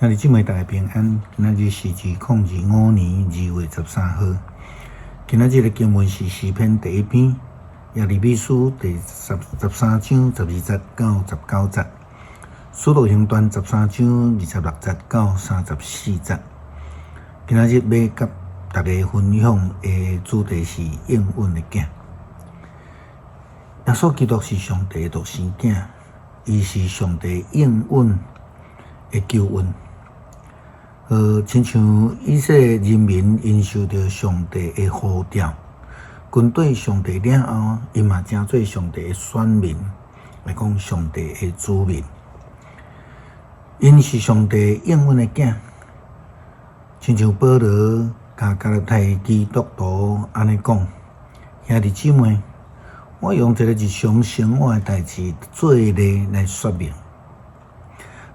兄弟姊妹，大家平安。今仔日是2025年2月13号。今仔日的经文是诗篇第一篇，耶利米书第13章12节到19节，使徒行传13章26节到34节。今仔日要甲大家分享的主题是应允的囝。耶稣基督是上帝的独生囝，伊是上帝应允的救恩。亲像以色列人民因受到上帝的呼召，跟对上帝了后，伊嘛成做上帝的选民，来讲上帝的子民。因是上帝应允的囝，亲像保罗甲加拉太基督徒安尼讲：兄弟姊妹，我用一个日常生活的代志做例来说明。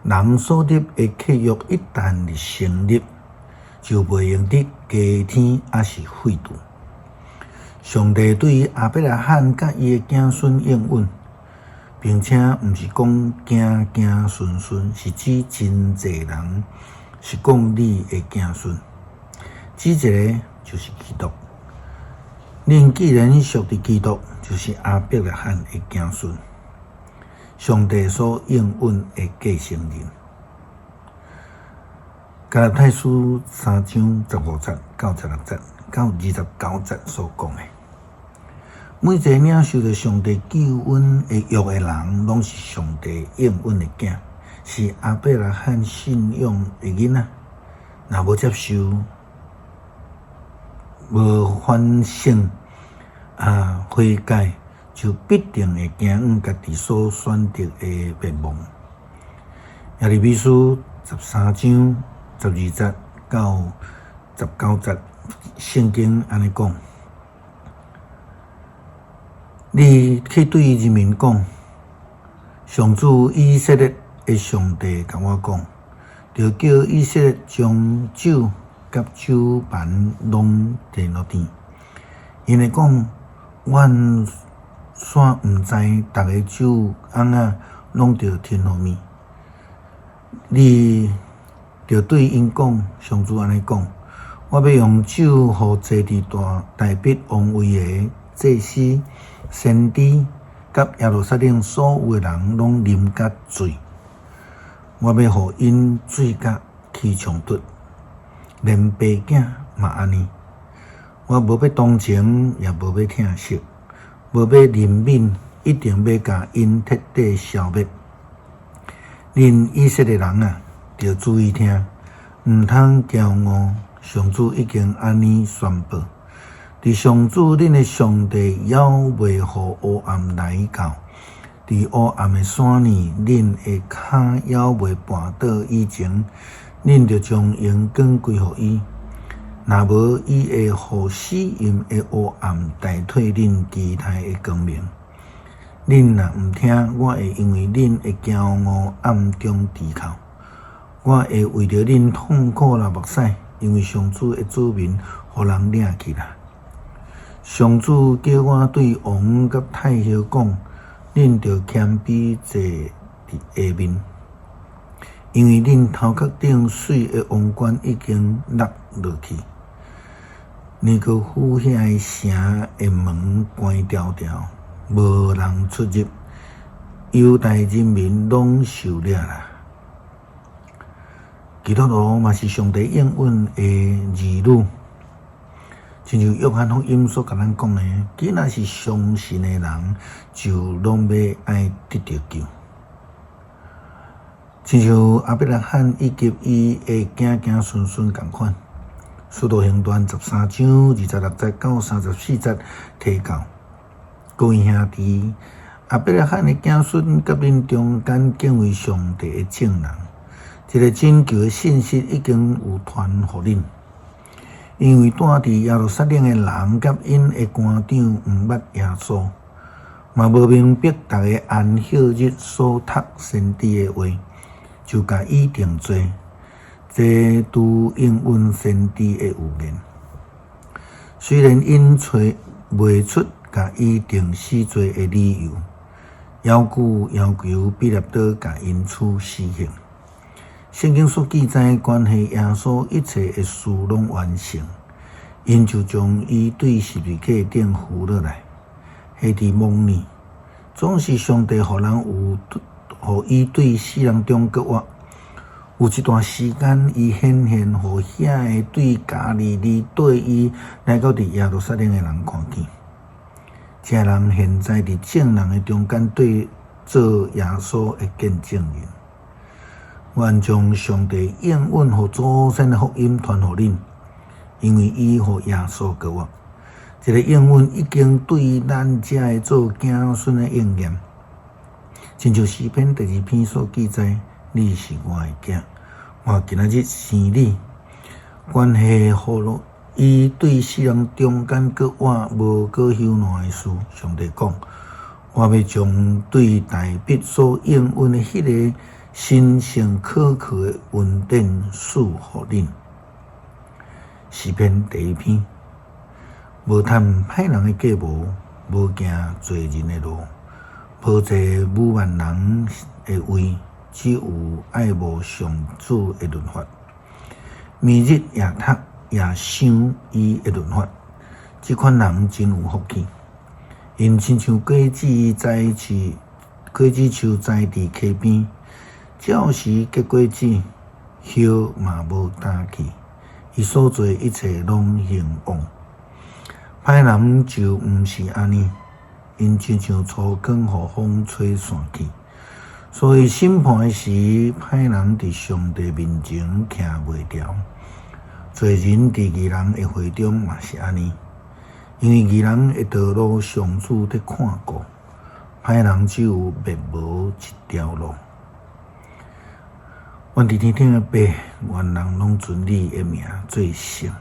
人所立的契约一旦成立，就袂用得加添还是废除。上帝对于亚伯拉罕甲伊的子孙应允，并且毋是讲行顺顺，是指真济人是讲你的子孙，指一个就是基督。恁既然属于基督，就是亚伯拉罕的子孙。上帝所应允的继承人。加拉太书3章15节到16节到29节所讲的，每一个领受着上帝救恩的约的人，拢是上帝应允的囝，是亚伯拉罕信仰的囡仔。若无接受，无反省悔改，就必定会行往家己所选择的灭亡。耶利米书13章12节到19节，圣经安尼讲：你去对人民讲，上主以色列的上帝甲我讲，就叫以色列将酒甲酒盘拢摕落地，因为讲阮煞毋知逐个酒甕拢着添互咪。你着对因讲，上主安尼讲：我要用酒互坐伫大笔王位的祭司、先知，甲耶路撒冷所有的人拢啉甲醉。我要互因醉甲气冲突，连爸囝嘛安尼。我无要同情，也无要疼惜。无要怜悯，一定要甲因彻底消灭。恁以色列人啊，着注意听，毋通骄傲。上主已经安尼宣布：伫上主恁的上帝还袂互黑暗来到，伫黑暗的山呢，恁的骹还袂绊倒以前，恁着将阳光归互伊。若无，伊会互死荫的黑暗代替恁其他的光明。恁若毋听，我会因为恁的骄傲暗中低头。我会为着恁痛苦流目屎，因为上主的子民互人掠去啦。上主叫我对王甲太后讲，恁着谦卑坐伫下面，因为恁头壳顶水的王冠已经落落去。尼哥府遐城的门关条条，无人出入，犹大人民拢受掠啦。基督徒嘛是上帝应允的儿女，亲像约翰福音所甲咱讲的，既然是相信的人，就拢要爱得到救。亲像亚伯拉罕以及伊的子孙同款。使徒行传13章26节到34节提到，各位兄弟，亚伯拉罕的子孙甲恁中间敬畏上帝的证人，这个拯救的信息已经有传互恁。因为住伫耶路撒冷的人甲因的官长毋捌耶稣，嘛无明白逐个安息日所读先知的话，就甲伊定罪。这拄应允先知的预言，虽然因找袂出甲伊定死罪的理由，要求彼拉多甲因处死刑。圣经所记载关系耶稣一切的事拢完成，因就将伊对十字架顶扶落来。迄伫梦里，总是上帝互人互伊对世人中割活。有一段时间，伊显现互遐个对加利利对伊来到伫耶路撒冷的人看见。这人现在伫众人的中间对做耶稣的见证人。愿将上帝应允互祖先的福音传互恁，因为伊互耶稣割活。这个应允已经对咱遮的做子孙的应验。亲像诗篇第2篇所记载：“你是我的囝，我今仔日生你。”关系互伊对世人中间割活无过休难的事，上帝讲：“我要将对大笔所应允的迄个神圣可靠的恩典赐互恁。”诗篇第1篇。无贪歹人的计谋，无行罪人的路，无坐侮慢人的位，只有爱慕上主的律法。暝日夜读也想伊的律法，这款人真有福气。因亲像果子树栽伫溪边，照时结果子，叶嘛无干去，伊所做一切拢兴旺。歹人就毋是安尼，因亲像粗光，互风吹散去。所以审判时，歹人伫上帝面前徛袂牢。罪人伫义人的会中嘛是安尼，因为义人的道路上主伫看顾，歹人只有灭无一条路。愿伫天顶的爸，愿人拢尊你的名做圣。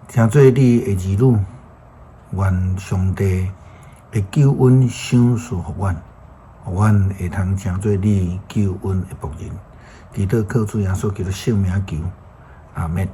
听做你的儿女，愿上帝的救恩赏赐互阮，互阮会通听做你救恩的仆人。祈祷靠主耶稣基督圣名求，阿们。